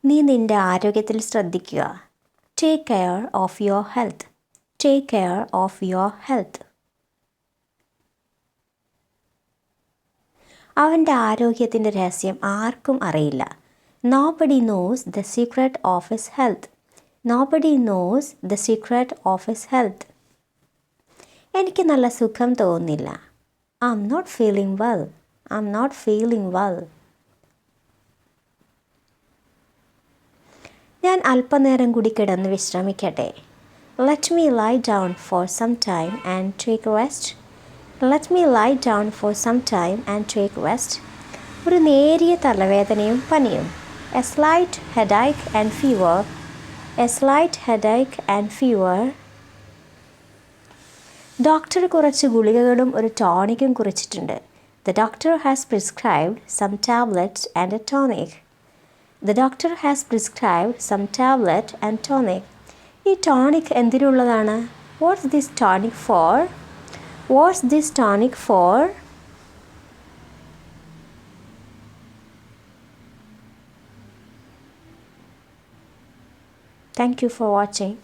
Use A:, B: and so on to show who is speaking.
A: നീ നിൻ്റെ ആരോഗ്യത്തിൽ ശ്രദ്ധിക്കുക. Take care of your health. Take care of your health. അവൻ്റെ ആരോഗ്യത്തിൻ്റെ രഹസ്യം ആർക്കും അറിയില്ല. Nobody knows the secret of his health. Nobody knows the secret of his health. എനിക്ക് നല്ല സുഖം തോന്നുന്നില്ല. I'm not feeling well. I'm not feeling well. ഞാൻ അല്പനേരം കൂടി കിടന്ന് വിശ്രമിക്കട്ടെ. Let me lie down for some time and take rest. Let me lie down for some time and take rest. ഒരു നേരിയ തലവേദനയും പനിയും. A slight headache and fever. A slight headache and fever. Doctor കുറച്ച് ഗുളികകളും ഒരു ടോണിക്കും കുറിച്ചിട്ടുണ്ട്. The doctor has prescribed some tablets and a tonic. The doctor has prescribed some tablet and tonic. ഈ tonic എന്തിനുള്ളതാണ്? What's this tonic for? What's this tonic for? Thank you for watching.